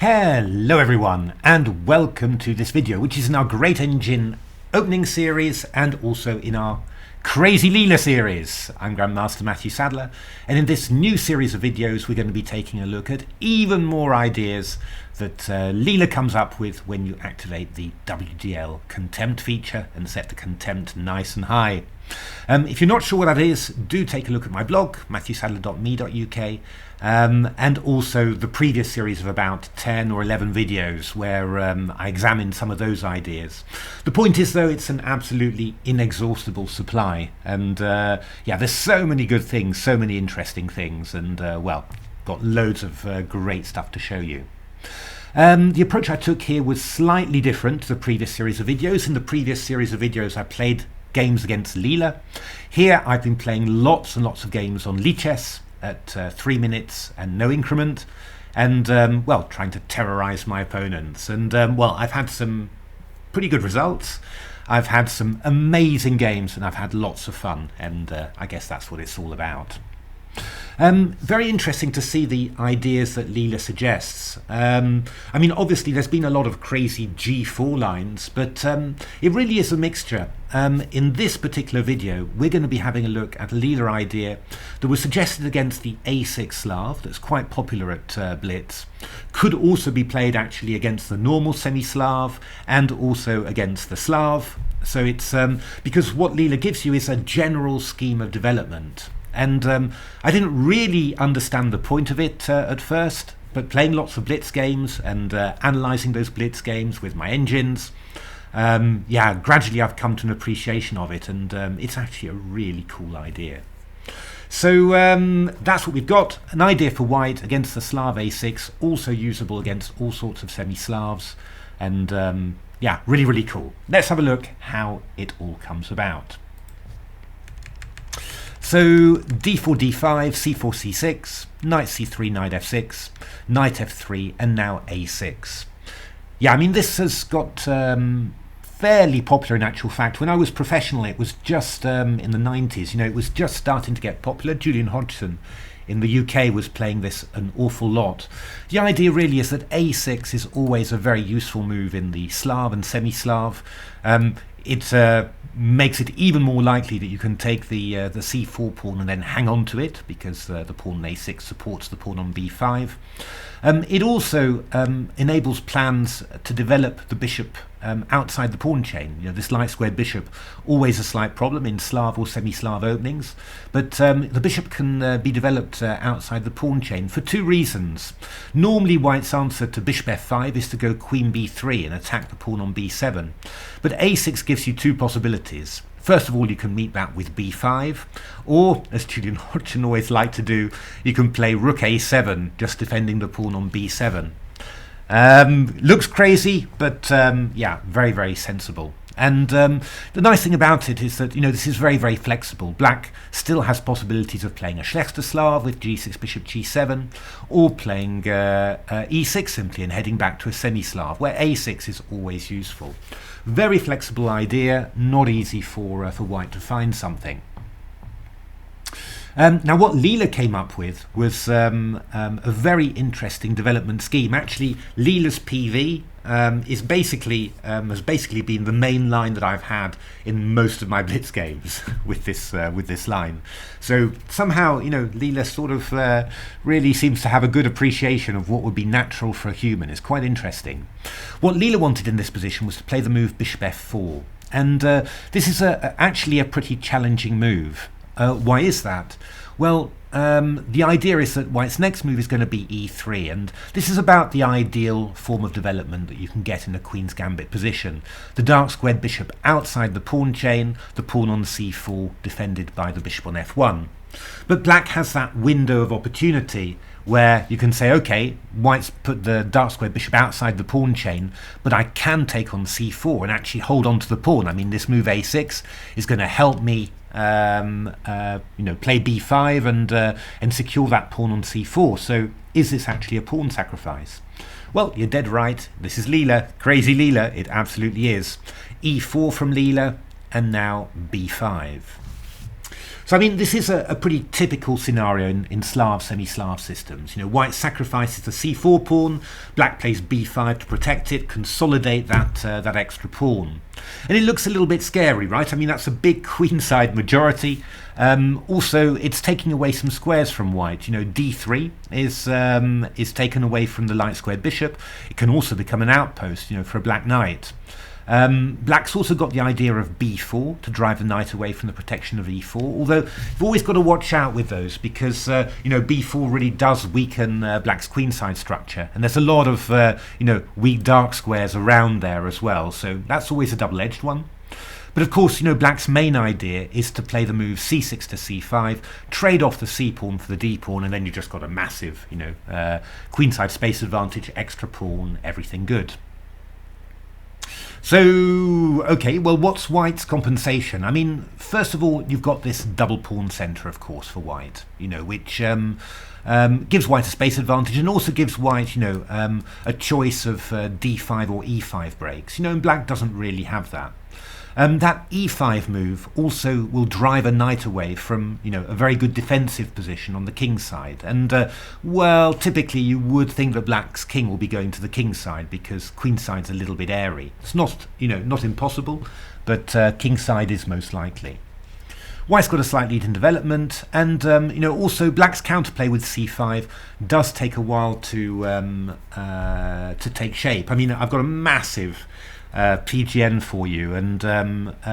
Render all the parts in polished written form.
Hello everyone and welcome to this video, which is in our Great Engine opening series and also in our Crazy Leela series. I'm Grandmaster Matthew Sadler, and in this new series of videos we're going to be taking a look at even more ideas that Leela comes up with when you activate the WDL contempt feature and set the contempt nice and high. If you're not sure what that is, do take a look at my blog, matthewsadler.me.uk, and also the previous series of about 10 or 11 videos where I examined some of those ideas. The point is, though, it's an absolutely inexhaustible supply, and yeah, there's so many good things, so many interesting things, and well, got loads of great stuff to show you. The approach I took here was slightly different to the previous series of videos. In the previous series of videos I played games against Leela. Here I've been playing lots and lots of games on Lichess at 3 minutes and no increment, and well, trying to terrorize my opponents, and well, I've had some pretty good results. I've had some amazing games and I've had lots of fun, and I guess that's what it's all about. Very interesting to see the ideas that Leela suggests. I mean, obviously there's been a lot of crazy G4 lines, but it really is a mixture. In this particular video we're going to be having a look at a Leela idea that was suggested against the A6 Slav, that's quite popular at Blitz. Could also be played actually against the normal semi-Slav and also against the Slav. So it's because what Leela gives you is a general scheme of development. And I didn't really understand the point of it at first, but playing lots of Blitz games and analysing those Blitz games with my engines, yeah, gradually I've come to an appreciation of it, and it's actually a really cool idea. So that's what we've got, an idea for white against the Slav A6, also usable against all sorts of semi-Slavs, and yeah, really, really cool. Let's have a look how it all comes about. So d4, d5, c4, c6, knight c3, knight f6, knight f3, and now a6. Yeah, I mean, this has got fairly popular in actual fact. When I was professional, it was just in the 90s, you know, it was just starting to get popular. Julian Hodgson in the UK was playing this an awful lot. The idea really is that a6 is always a very useful move in the Slav and semi-Slav. It makes it even more likely that you can take the c4 pawn and then hang on to it, because the pawn on a6 supports the pawn on b5. It also enables plans to develop the bishop outside the pawn chain. You know, this light squared bishop, always a slight problem in Slav or semi-Slav openings, but the bishop can be developed outside the pawn chain for two reasons. Normally white's answer to bishop f5 is to go queen b3 and attack the pawn on b7, but a6 gives you two possibilities. First of all, you can meet that with b5, or, as Julian Hodgson always liked to do, you can play rook a7, just defending the pawn on b7. Looks crazy, but yeah, very, very sensible. And the nice thing about it is that, you know, this is very, very flexible. Black still has possibilities of playing a Schlechter Slav with g6 bishop g7, or playing e6 simply and heading back to a semi-Slav, where a6 is always useful. Very flexible idea, not easy for white to find something. Now what Leela came up with was a very interesting development scheme. Actually, Leela's PV is basically has basically been the main line that I've had in most of my Blitz games with this line. So somehow, you know, Leela sort of really seems to have a good appreciation of what would be natural for a human. It's quite interesting. What Leela wanted in this position was to play the move bishop f4, and this is actually a pretty challenging move. Why is that? Well, the idea is that white's next move is going to be e3, and this is about the ideal form of development that you can get in a Queen's Gambit position. The dark squared bishop outside the pawn chain, the pawn on c4 defended by the bishop on f1. But black has that window of opportunity where you can say, okay, white's put the dark squared bishop outside the pawn chain, but I can take on c4 and actually hold on to the pawn. I mean, this move a6 is going to help me you know, play b5 and secure that pawn on c4. So is this actually a pawn sacrifice? Well, you're dead right. This is Leela, Crazy Leela. It absolutely is. e4 from Leela, and now b5. So I mean, this is a pretty typical scenario in Slav, semi-Slav systems. You know, white sacrifices the c4 pawn, black plays b5 to protect it, consolidate that extra pawn. And it looks a little bit scary, right? I mean, that's a big queenside majority. Also, it's taking away some squares from white. You know, d3 is taken away from the light squared bishop. It can also become an outpost, you know, for a black knight. Black's also got the idea of b4 to drive the knight away from the protection of e4, although you've always got to watch out with those because you know, b4 really does weaken black's queenside structure, and there's a lot of you know, weak dark squares around there as well, so that's always a double-edged one. But of course, you know, black's main idea is to play the move c6 to c5, trade off the c-pawn for the d-pawn, and then you just got a massive, you know, queenside space advantage, extra pawn, everything good. So, okay, well, what's white's compensation? I mean, first of all, you've got this double pawn centre, of course, for white, you know, which gives white a space advantage and also gives white, you know, a choice of d5 or e5 breaks, you know, and black doesn't really have that. That e5 move also will drive a knight away from, you know, a very good defensive position on the king side. And, well, typically you would think that black's king will be going to the king side because queen side's a little bit airy. It's not, you know, not impossible, but king side is most likely. White's got a slight lead in development, and you know, also black's counterplay with c5 does take a while to take shape. I mean, I've got a massive PGN for you, and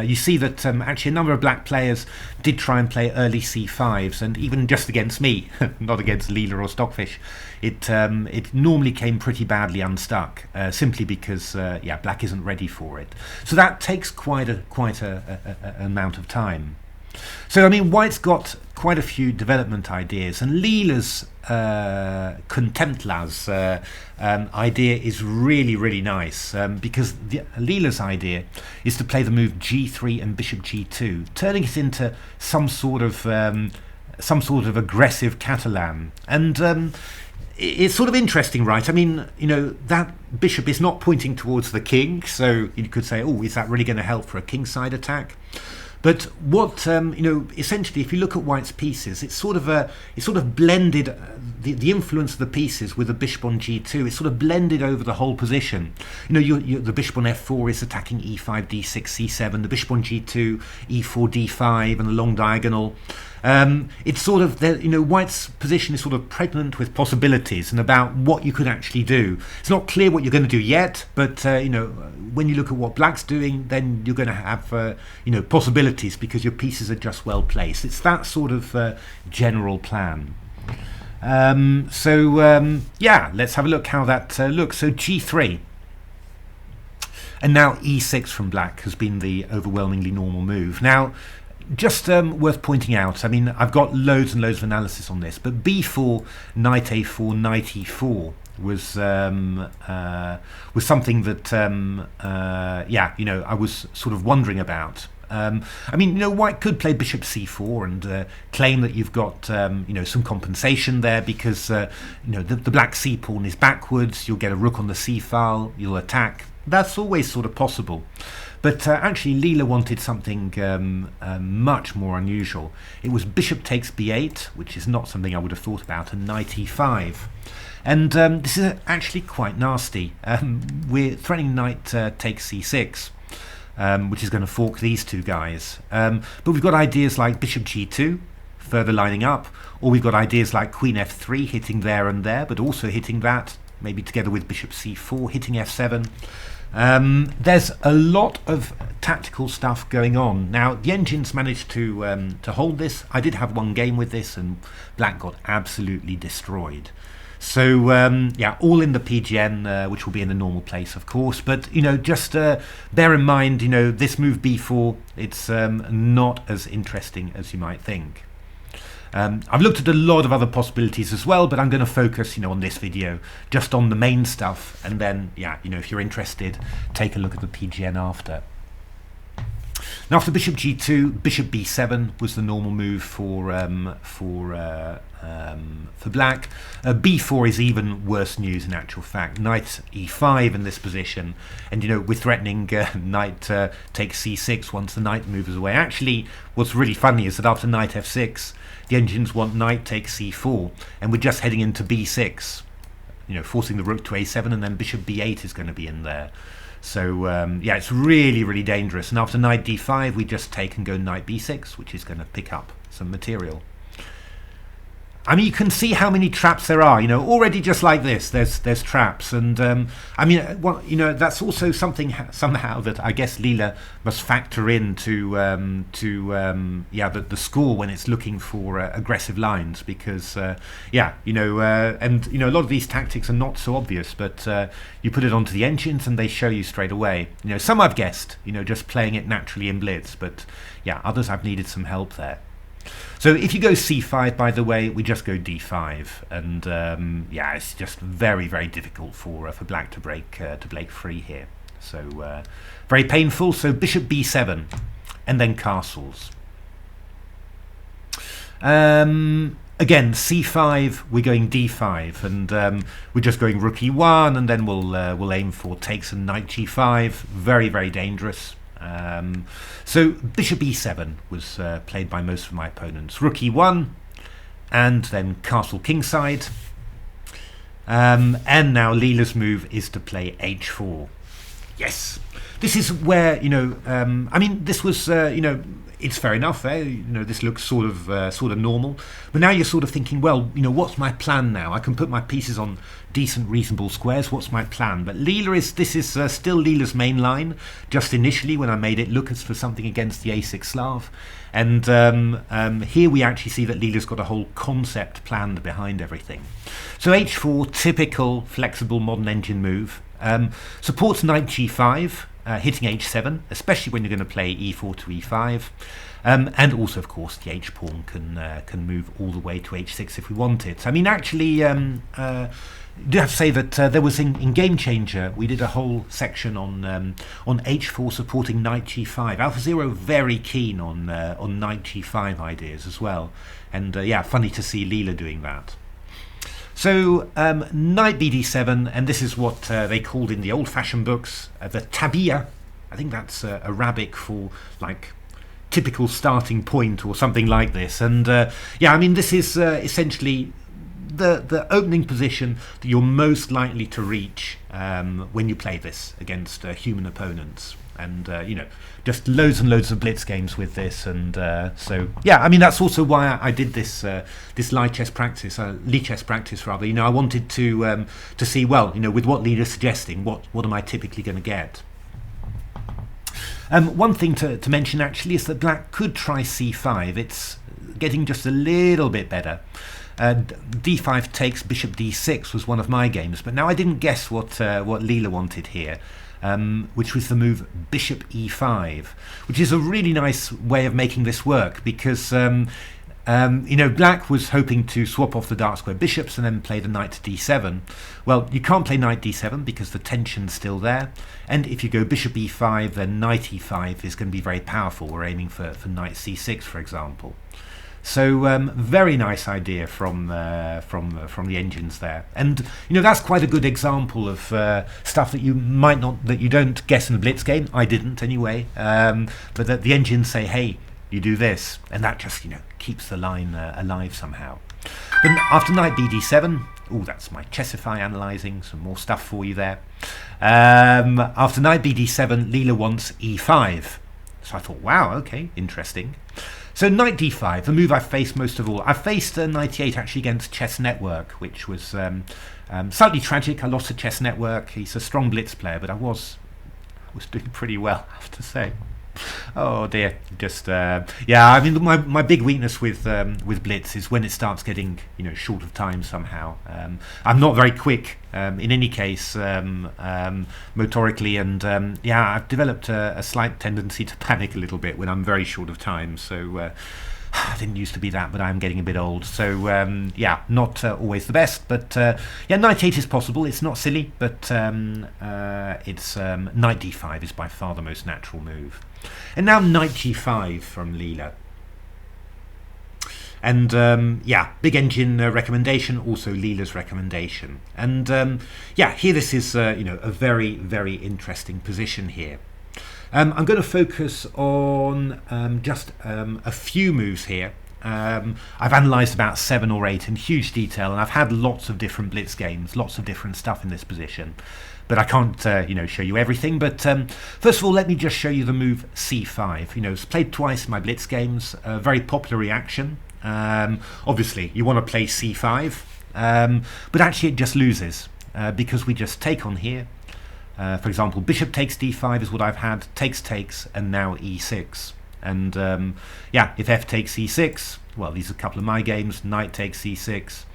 you see that actually a number of black players did try and play early c5s, and even just against me, not against Leela or Stockfish, it normally came pretty badly unstuck, simply because yeah, black isn't ready for it. So that takes quite a amount of time. So I mean, white's got quite a few development ideas, and Leela's Contemptla's idea is really nice, because Leela's idea is to play the move g3 and bishop g2, turning it into some sort of aggressive Catalan. And it's sort of interesting, right? I mean, you know, that bishop is not pointing towards the king, so you could say, oh, is that really going to help for a kingside attack? But what you know, essentially, if you look at white's pieces, it's sort of blended the influence of the pieces with the bishop on g2. It's sort of blended over the whole position. You know, the bishop on f4 is attacking e5, d6, c7. The bishop on g2, e4, d5, and the long diagonal. It's sort of, you know, white's position is sort of pregnant with possibilities and about what you could actually do. It's not clear what you're going to do yet, but you know, when you look at what black's doing, then you're going to have you know, possibilities because your pieces are just well placed. It's that sort of general plan. Yeah, let's have a look how that looks. So g3. And now e6 from black has been the overwhelmingly normal move. Now, just worth pointing out, I mean, I've got loads and loads of analysis on this, but b4, knight a4, knight e4 was something that, yeah, you know, I was sort of wondering about. I mean, you know, white could play bishop c4 and claim that you've got, you know, some compensation there because, you know, the black c pawn is backwards, you'll get a rook on the c file, you'll attack. That's always sort of possible. But actually, Leela wanted something much more unusual. It was bishop takes b8, which is not something I would have thought about, and knight e5. And this is actually quite nasty. We're threatening knight takes c6, which is going to fork these two guys. But we've got ideas like bishop g2, further lining up, or we've got ideas like queen f3, hitting there and there, but also hitting that, maybe together with bishop c4, hitting f7. There's a lot of tactical stuff going on. Now, the engine's managed to hold this. I did have one game with this, and black got absolutely destroyed. So, yeah, all in the PGN, which will be in the normal place, of course. But, you know, just bear in mind, you know, this move b4, it's not as interesting as you might think. I've looked at a lot of other possibilities as well, but I'm going to focus, you know, on this video just on the main stuff, and then, yeah, you know, if you're interested, take a look at the PGN after. And after bishop g2, bishop b7 was the normal move for black. b4 is even worse news in actual fact. Knight e5 in this position, and we're threatening knight takes c6 once the knight moves away. Actually, what's really funny is that after knight f6, the engines want knight takes c4, and we're just heading into b6, forcing the rook to a7, and then bishop b8 is going to be in there. So yeah, it's really, really dangerous. And after knight d5, we just take and go knight b6, which is going to pick up some material. I mean, you can see how many traps there are. Already just like this, there's traps, and I mean, that's also something somehow that I guess Leela must factor into the score when it's looking for aggressive lines, because yeah, and a lot of these tactics are not so obvious, but you put it onto the engines and they show you straight away. Some I've guessed, just playing it naturally in Blitz, but yeah, others I've needed some help there. So if you go c5, by the way, we just go d5, and yeah, it's just very, very difficult for black to break free here. So very painful. So bishop b7, and then castles. Again, c5, we're going d5, and we're just going rook e1, and then we'll aim for takes and knight g5. Very, very dangerous. So bishop e7 was played by most of my opponents. Rook e1, and then castle kingside. And now Leela's move is to play h4. Yes, this is where I mean, this was it's fair enough. This looks sort of normal, but now you're sort of thinking, well, what's my plan now? I can put my pieces on decent, reasonable squares. What's my plan? But this is still Leela's main line. Just initially, when I made it look as for something against the a6 Slav, and here we actually see that Leela's got a whole concept planned behind everything. So h4, typical flexible modern engine move. Supports knight g5. Hitting h7, especially when you're going to play e4 to e5, and also, of course, the h-pawn can move all the way to h6 if we want it. I mean, actually, I do have to say that there was in Game Changer, we did a whole section on h4 supporting knight g5. AlphaZero very keen on knight g5 ideas as well, and yeah, funny to see Leela doing that. So knight bd7, and this is what they called in the old-fashioned books the tabia. I think that's Arabic for like typical starting point or something like this. And yeah, I mean, this is essentially the opening position that you're most likely to reach when you play this against human opponents. And just loads and loads of blitz games with this, and so yeah, I mean, that's also why I did this Lichess practice rather. I wanted to see, well, with what Leela's suggesting, what am I typically going to get. One thing to mention actually is that black could try c5. It's getting just a little bit better. d5 takes bishop d6 was one of my games, but now I didn't guess what Leela wanted here. Which was the move bishop e5, which is a really nice way of making this work, because black was hoping to swap off the dark square bishops and then play the knight to d7. Well, you can't play knight d7 because the tension's still there, and if you go bishop e5, then knight e5 is going to be very powerful. We're aiming for knight c6, for example. So very nice idea from the engines there, and that's quite a good example of stuff that you don't guess in a blitz game. I didn't anyway, but that the engines say, hey, you do this, and that just keeps the line alive somehow. Then after knight bd7, oh, that's my chessify analysing, some more stuff for you there. After knight bd7, Leela wants e5. So I thought, wow, okay, interesting. So knight d5, the move I've faced most of all. I've faced knight e8 actually against Chess Network, which was slightly tragic. I lost to Chess Network. He's a strong blitz player, but I was doing pretty well, I have to say. Oh dear, just yeah. I mean, my big weakness with blitz is when it starts getting short of time somehow. I'm not very quick in any case motorically, and yeah, I've developed a slight tendency to panic a little bit when I'm very short of time. So I didn't used to be that, but I'm getting a bit old. So yeah, not always the best, but yeah, knight 8 is possible. It's not silly, but it's knight d5 is by far the most natural move. And now knight g5 from Leela. And yeah, big engine recommendation, also Leela's recommendation. And yeah, here this is you know, a very, very interesting position here. I'm going to focus on just a few moves here. I've analysed about 7 or 8 in huge detail, and I've had lots of different blitz games, lots of different stuff in this position. But I can't, you know, show you everything. But first of all, let me just show you the move c5. You know, it's played twice in my blitz games. Very popular reaction. Obviously, you want to play c5, but actually it just loses because we just take on here. For example, bishop takes d5 is what I've had. Takes, and now e6. And yeah, if f takes e6, well, these are a couple of my games. Knight takes e6,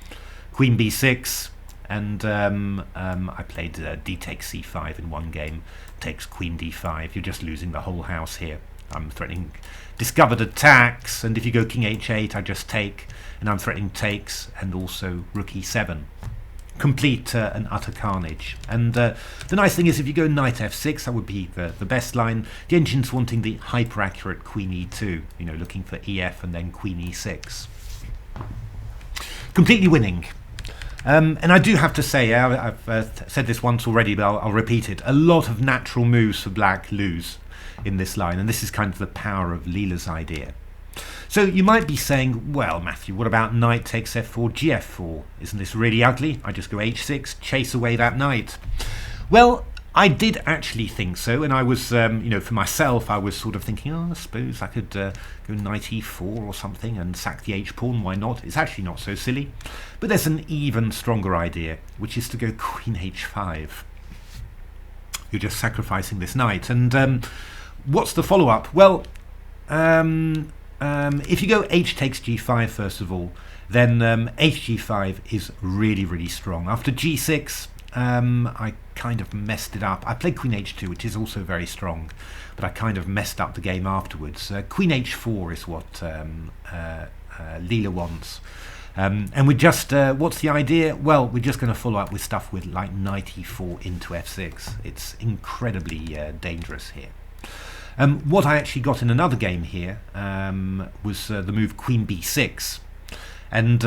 queen b6. And I played d takes c5 in one game, takes queen d5. You're just losing the whole house here. I'm threatening discovered attacks, and if you go king h8, I just take, and I'm threatening takes, and also rook e7. Complete and utter carnage. And the nice thing is, if you go knight f6, that would be the best line. The engine's wanting the hyper accurate queen e2, you know, looking for ef and then queen e6. Completely winning. And I do have to say, I've said this once already, but I'll repeat it. A lot of natural moves for black lose in this line, and this is kind of the power of Leela's idea. So you might be saying, well, Matthew, what about knight takes f4, gf4? Isn't this really ugly? I just go h6, chase away that knight. Well, I did actually think so, and I was, you know, for myself, I was sort of thinking, oh, I suppose I could go knight e4 or something and sack the h-pawn, why not? It's actually not so silly. But there's an even stronger idea, which is to go queen h5. You're just sacrificing this knight. And what's the follow-up? Well, if you go h takes g5 first of all, then hg5 is really, really strong. After g6, I kind of messed it up. I played queen h2, which is also very strong, but I kind of messed up the game afterwards. Queen h4 is what Leela wants. And we just, what's the idea? Well, we're just going to follow up with stuff with like knight e4 into f6. It's incredibly dangerous here. What I actually got in another game here was the move queen b6. And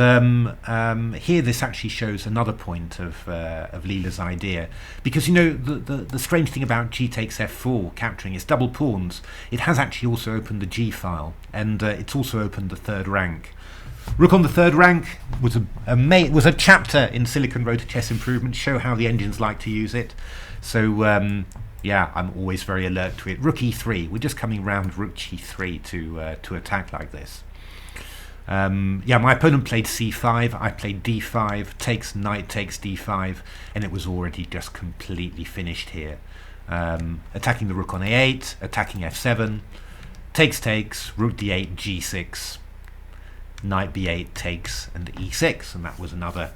here this actually shows another point of Leela's idea, because you know the strange thing about g takes f4 capturing its double pawns, it has actually also opened the g file, and it's also opened the third rank. Rook on the third rank was a chapter in Silicon Road to Chess Improvement, show how the engines like to use it. So yeah, I'm always very alert to it. Rook e3, we're just coming round rook g3 to attack like this. Yeah, my opponent played c5, I played d5, takes knight takes d5, and it was already just completely finished here. Attacking the rook on a8, attacking f7, takes, rook d8, g6, knight b8 takes, and e6, and that was another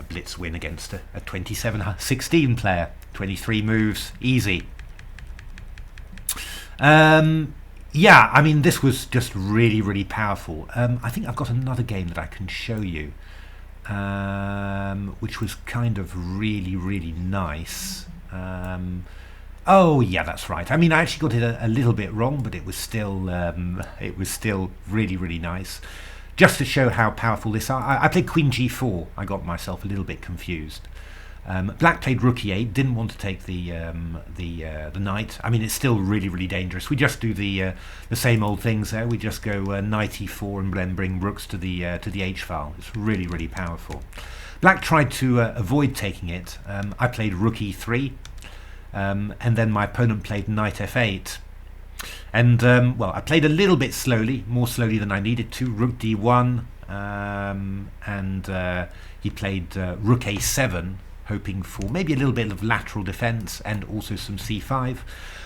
blitz win against a 27-16 player. 23 moves, easy. Yeah, I mean, this was just really, really powerful. I think I've got another game that I can show you, which was kind of really, really nice. Oh, yeah, that's right. I mean, I actually got it a little bit wrong, but it was still really, really nice. Just to show how powerful this are. I played queen g4. I got myself a little bit confused. Black played rook e8, didn't want to take the knight. I mean, it's still really, really dangerous. We just do the same old things there. We just go knight e4 and then bring rooks to the h file. It's really, really powerful. Black tried to avoid taking it. I played rook e3, and then my opponent played knight f8. And well, I played a little bit slowly, more slowly than I needed to. Rook d1, and he played rook a7. Hoping for maybe a little bit of lateral defense and also some c5.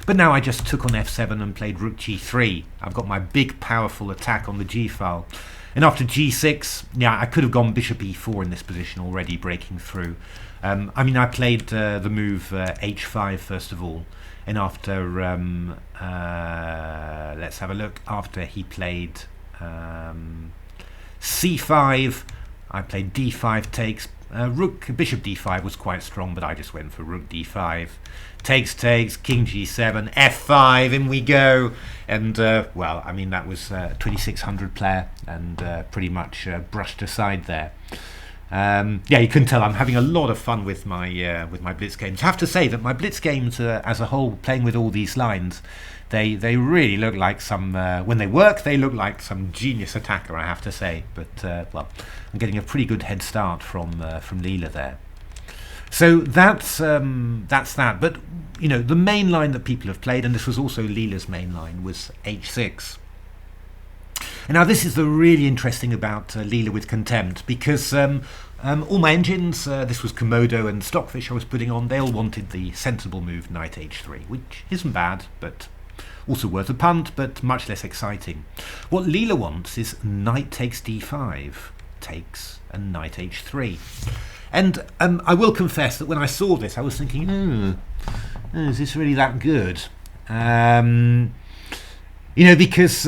But now I just took on f7 and played rook g3. I've got my big powerful attack on the g file. And after g6, yeah, I could have gone bishop e4 in this position already, breaking through. I mean, I played the move h5 first of all. And after, let's have a look, after he played c5, I played d5 takes, Bishop d5 was quite strong, but I just went for rook d5. Takes, king g7, f5, in we go. And, well, I mean, that was 2600 player and pretty much brushed aside there. Yeah, you can tell I'm having a lot of fun with my blitz games. I have to say that my blitz games as a whole, playing with all these lines, they really look like some, when they work, they look like some genius attacker, I have to say. But, well, I'm getting a pretty good head start from Leela there. So that's that. But, you know, the main line that people have played, and this was also Leela's main line, was h6. And now this is the really interesting about Leela with Contempt, because all my engines, this was Komodo and Stockfish I was putting on, they all wanted the sensible move knight h3, which isn't bad, but also worth a punt, but much less exciting. What Leela wants is knight takes d5, takes, and knight h3. And I will confess that when I saw this, I was thinking, is this really that good? You know, because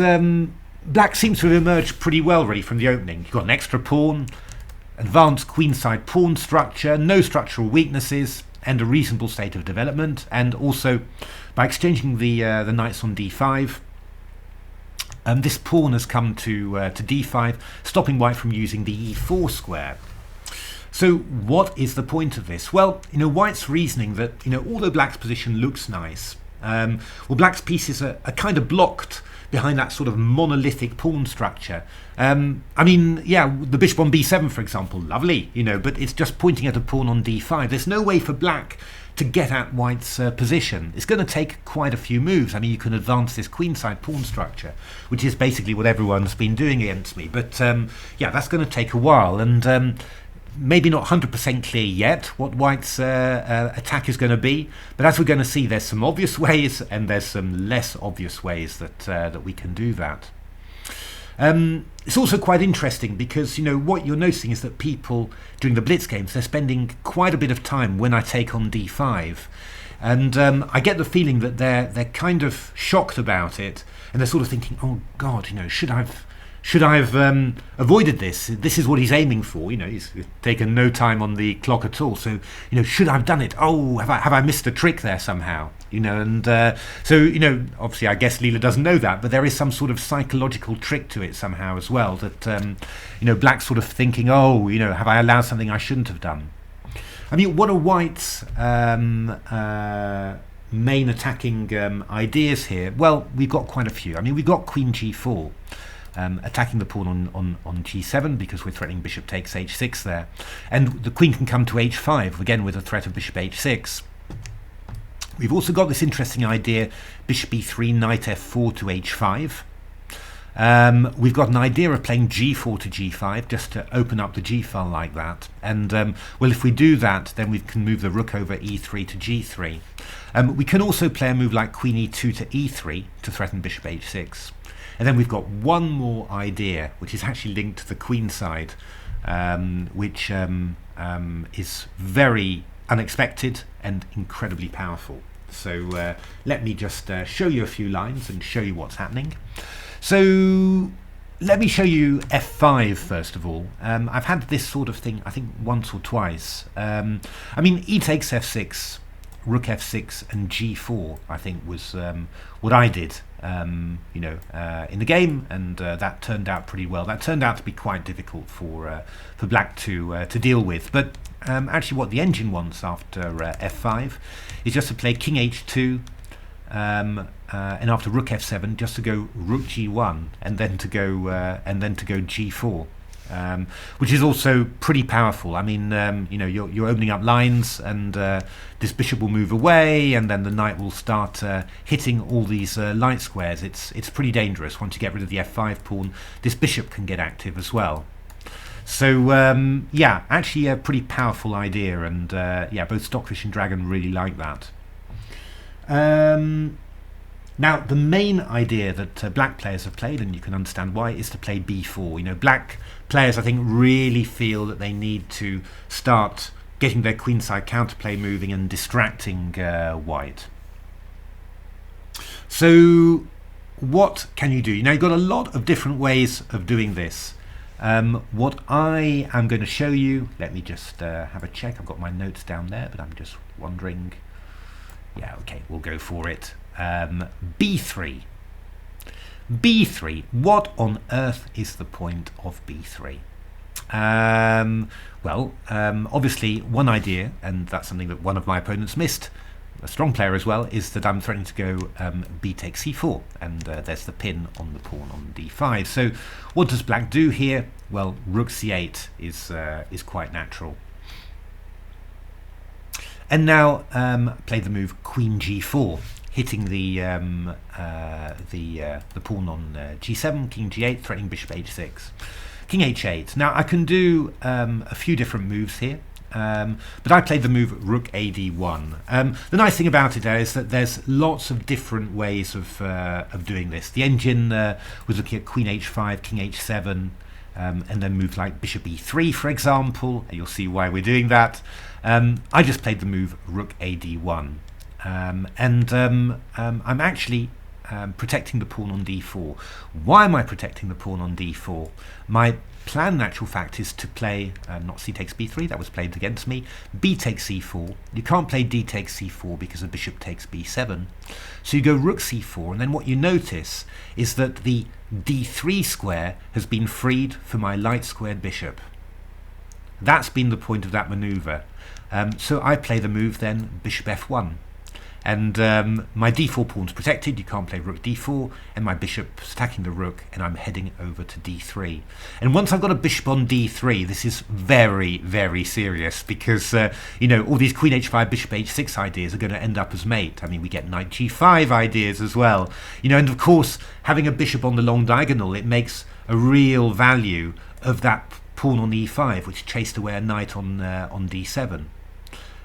Black seems to have emerged pretty well really from the opening. You've got an extra pawn, advanced queenside pawn structure, no structural weaknesses, and a reasonable state of development. And also, by exchanging the knights on d5, this pawn has come to d5, stopping white from using the e4 square. So what is the point of this? Well, you know, white's reasoning that, you know, although black's position looks nice, well, black's pieces are kind of blocked behind that sort of monolithic pawn structure. I mean, yeah, the bishop on b7, for example, lovely, you know, but it's just pointing at a pawn on d5. There's no way for black to get at white's position. It's going to take quite a few moves. I mean, you can advance this queenside pawn structure, which is basically what everyone's been doing against me. But, yeah, that's going to take a while. And maybe not 100% clear yet what white's attack is going to be, but as we're going to see, there's some obvious ways and there's some less obvious ways that we can do that. It's also quite interesting because, you know, what you're noticing is that people during the blitz games, they're spending quite a bit of time when I take on d5, and I get the feeling that they're kind of shocked about it, and they're sort of thinking, oh God, you know, should I've avoided this? This is what he's aiming for. You know, he's taken no time on the clock at all. So, you know, should I have done it? Oh, have I missed a trick there somehow? You know, and so, you know, obviously I guess Leela doesn't know that, but there is some sort of psychological trick to it somehow as well, that, you know, black's sort of thinking, oh, you know, have I allowed something I shouldn't have done? I mean, what are white's main attacking ideas here? Well, we've got quite a few. I mean, we've got queen g4. Attacking the pawn on g7 because we're threatening bishop takes h6 there, and the queen can come to h5 again with a threat of bishop h6. We've also got this interesting idea, bishop e3, knight f4 to h5. We've got an idea of playing g4 to g5 just to open up the g file like that, and well, if we do that, then we can move the rook over e3 to g3. We can also play a move like queen e2 to e3 to threaten bishop h6. And then we've got one more idea, which is actually linked to the queen side, which is very unexpected and incredibly powerful. So let me just show you a few lines and show you what's happening. So let me show you f5 first of all. I've had this sort of thing, I think, once or twice. I mean, e takes f6, rook f6 and g4, I think, was what I did you know, in the game, and that turned out pretty well. That turned out to be quite difficult for black to deal with, but actually what the engine wants after f5 is just to play king h2, and after rook f7 just to go rook g1 and then to go g4. Which is also pretty powerful. I mean, you know, you're opening up lines, and this bishop will move away, and then the knight will start hitting all these light squares. It's pretty dangerous. Once you get rid of the f5 pawn, this bishop can get active as well. So yeah, actually a pretty powerful idea, and yeah, both Stockfish and Dragon really like that. Now, the main idea that black players have played, and you can understand why, is to play b4. You know, black players, I think, really feel that they need to start getting their queenside counterplay moving and distracting white. So what can you do? You know, you've got a lot of different ways of doing this. What I am going to show you, let me just have a check. I've got my notes down there, but I'm just wondering. Yeah, okay, we'll go for it. B3. B3. What on earth is the point of B3? Obviously one idea, and that's something that one of my opponents missed, a strong player as well, is that I'm threatening to go b takes c4, and there's the pin on the pawn on d5. So what does black do here? Well, rook c8 is quite natural. And now play the move queen g4, hitting the pawn on g7, king g8, threatening bishop h6, king h8. Now I can do a few different moves here. But I played the move rook ad1. The nice thing about it is that there's lots of different ways of doing this. The engine was looking at queen h5, king h7, and then moves like bishop e3, for example. You'll see why we're doing that. I just played the move rook ad1, I'm actually protecting the pawn on d4. Why am I protecting the pawn on d4? My plan in actual fact is to play not c takes b3, that was played against me, b takes c4. You can't play d takes c4 because the bishop takes b7, so you go rook c4, and then what you notice is that the d3 square has been freed for my light squared bishop. That's been the point of that maneuver. So I play the move then bishop f1, and my d4 pawn's protected, you can't play rook d4, and my bishop's attacking the rook, and I'm heading over to d3. And once I've got a bishop on d3, this is very, very serious, because all these queen h5, bishop h6 ideas are going to end up as mate. I mean, we get knight g5 ideas as well. And of course, having a bishop on the long diagonal, it makes a real value of that pawn on e5, which chased away a knight on d7,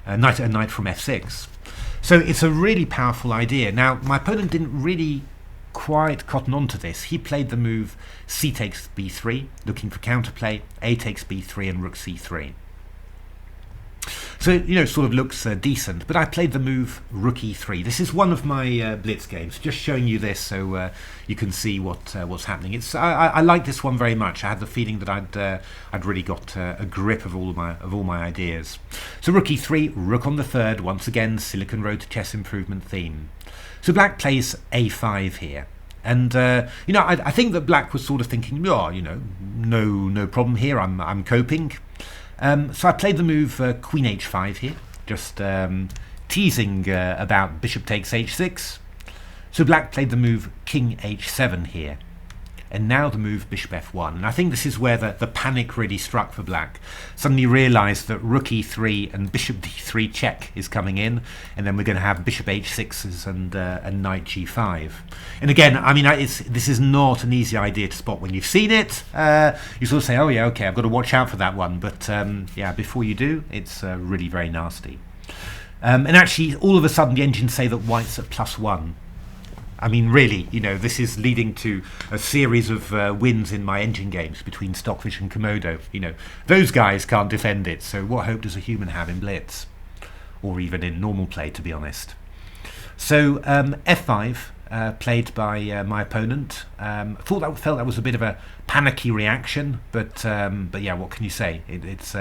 a knight from f6. So it's a really powerful idea. Now, my opponent didn't really quite cotton on to this. He played the move c takes b3, looking for counterplay, a takes b3, and rook c3. So, sort of looks decent, but I played the move rook e3. This is one of my blitz games, just showing you this so you can see what's happening. I like this one very much. I had the feeling that I'd really got a grip of all my ideas. So rook e3, rook on the third, once again, Silicon Road to Chess Improvement theme. So black plays a5 here. And I think that black was sort of thinking, no problem here, I'm coping. So I played the move queen h5 here, just teasing about bishop takes h6. So black played the move king h7 here, and now the move bishop f1. And I think this is where the panic really struck for black. Suddenly realised that rook e3 and bishop d3 check is coming in, and then we're going to have bishop h6s and knight g5. And again, I mean, this is not an easy idea to spot when you've seen it. You sort of say, oh yeah, okay, I've got to watch out for that one. But yeah, before you do, it's really very nasty. And actually, all of a sudden, the engines say that white's at +1. I mean, really, this is leading to a series of wins in my engine games between Stockfish and Komodo. Those guys can't defend it, so what hope does a human have in Blitz? Or even in normal play, to be honest. So f5, played by my opponent. Felt that was a bit of a panicky reaction, but yeah, what can you say? It's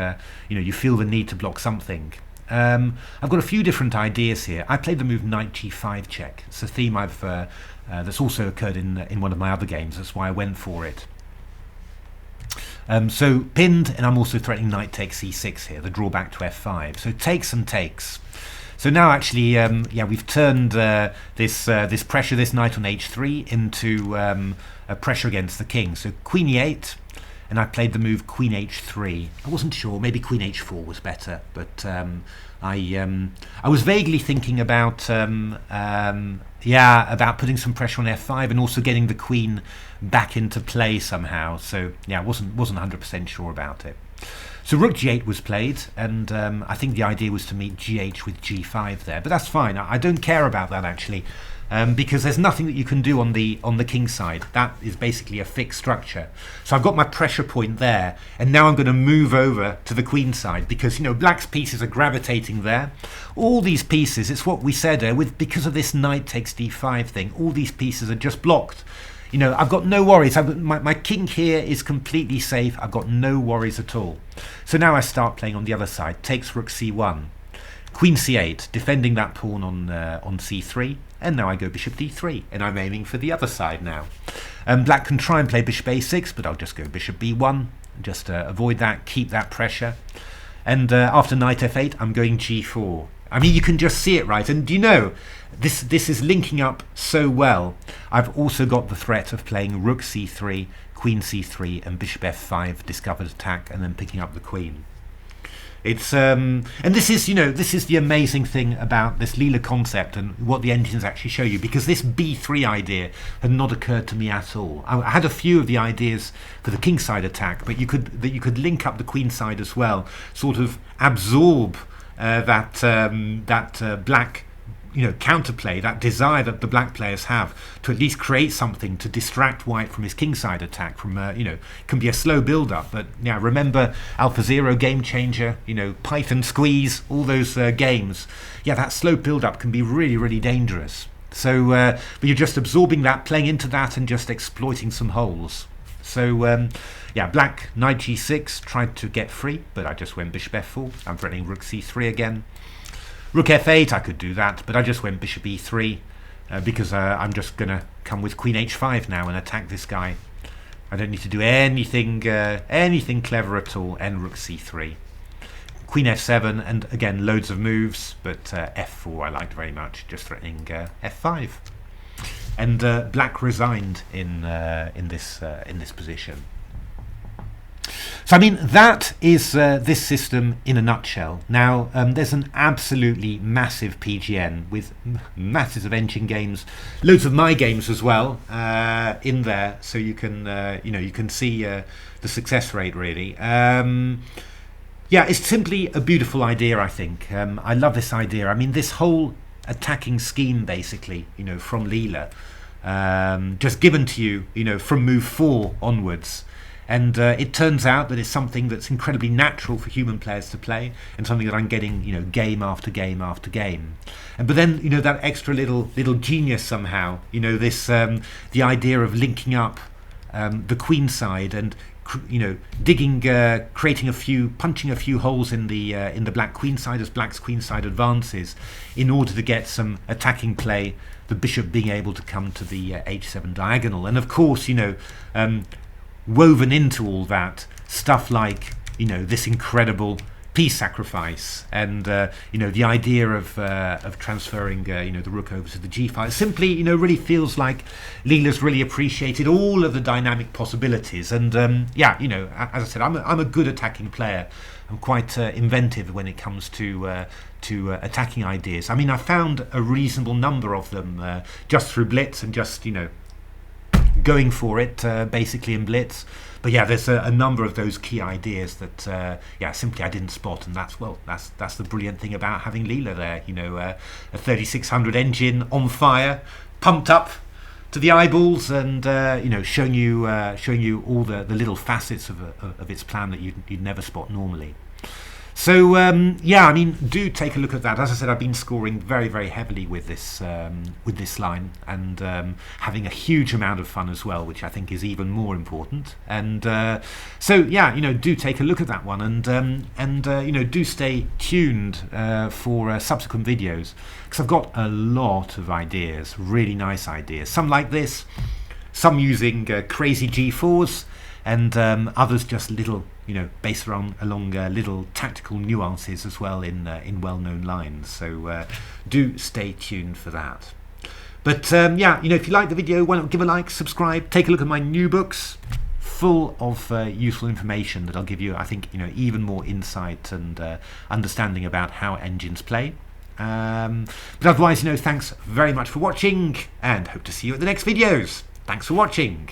you feel the need to block something. I've got a few different ideas here. I played the move knight g5 check. It's a theme that's also occurred in one of my other games. That's why I went for it. So pinned, and I'm also threatening knight takes e6 here, the drawback to f5. So takes and takes. So now actually, we've turned this pressure, this knight on h3, into a pressure against the king. So queen e8. And I played the move queen h3. I wasn't sure, maybe queen h4 was better, but I was vaguely thinking about putting some pressure on f5 and also getting the queen back into play somehow. So yeah, I wasn't 100% sure about it. So rook g8 was played, and I think the idea was to meet gh with g5 there, but that's fine. I don't care about that actually. Because there's nothing that you can do on the king side. That is basically a fixed structure. So I've got my pressure point there, and now I'm going to move over to the queen side because black's pieces are gravitating there. All these pieces, it's what we said because of this knight takes d5 thing. All these pieces are just blocked. you know, I've got no worries. My king here is completely safe. I've got no worries at all. So now I start playing on the other side. Takes rook c1, queen c8, defending that pawn on c3, and now I go bishop d3, and I'm aiming for the other side now. Black can try and play bishop a6, but I'll just go bishop b1, just avoid that, keep that pressure. And after knight f8, I'm going g4. I mean, you can just see it, right? And you know, this is linking up so well. I've also got the threat of playing rook c3, queen c3, and bishop f5, discovered attack, and then picking up the queen. It's and this is, you know, this is the amazing thing about this Leela concept and what the engines actually show you, because this b3 idea had not occurred to me at all. I had a few of the ideas for the kingside attack, but you could link up the queenside as well, sort of absorb that black, you know, counterplay, that desire that the black players have to at least create something to distract white from his kingside attack. From you know, can be a slow build up, but yeah, remember AlphaZero, Game Changer, you know, Python Squeeze, all those games. Yeah, that slow build up can be really, really dangerous. So but you're just absorbing that, playing into that, and just exploiting some holes. So yeah, black knight g6, tried to get free, but I just went bishop f4. I'm threatening rook c3 again. Rook f8, I could do that, but I just went bishop e3 because I'm just going to come with queen h5 now and attack this guy. I don't need to do anything clever at all. And rook c3. Queen f7, and again, loads of moves, but f4 I liked very much, just threatening f5. And black resigned in this position. So I mean, that is this system in a nutshell. Now there's an absolutely massive PGN with masses of engine games, loads of my games as well in there, so you can you know, you can see the success rate really. Yeah, it's simply a beautiful idea, I think. I love this idea. I mean, this whole attacking scheme, basically, you know, from Leela, just given to you, you know, from move 4 onwards. And it turns out that it's something that's incredibly natural for human players to play, and something that I'm getting, you know, game after game after game. But then, you know, that extra little genius somehow, you know, this the idea of linking up the queen side and, you know, digging, punching a few holes in the black queen side as black's queen side advances, in order to get some attacking play. The bishop being able to come to the h7 diagonal, and of course, you know, woven into all that stuff like, you know, this incredible piece sacrifice, and you know, the idea of transferring you know, the rook over to the g5 simply, you know, really feels like Leela's really appreciated all of the dynamic possibilities. And yeah, you know, as I said, I'm a good attacking player. I'm quite inventive when it comes to attacking ideas. I mean, I found a reasonable number of them just through Blitz and just, you know, going for it basically in Blitz. But yeah, there's a number of those key ideas that yeah, simply I didn't spot, and that's the brilliant thing about having Leela there. You know, a 3600 engine on fire, pumped up to the eyeballs, and you know, showing you all the little facets of its plan that you'd never spot normally. So yeah, I mean, do take a look at that. As I said, I've been scoring very, very heavily with this line, and having a huge amount of fun as well, which I think is even more important. And so yeah, you know, do take a look at that one, and you know, do stay tuned for subsequent videos, because I've got a lot of ideas, really nice ideas. Some like this, some using crazy G4s, and others just little, you know, based along little tactical nuances as well in well-known lines. So do stay tuned for that. But yeah, you know, if you like the video, why not give a like, subscribe, take a look at my new books, full of useful information that'll give you, I think, you know, even more insight and understanding about how engines play. But otherwise, you know, thanks very much for watching, and hope to see you at the next videos. Thanks for watching.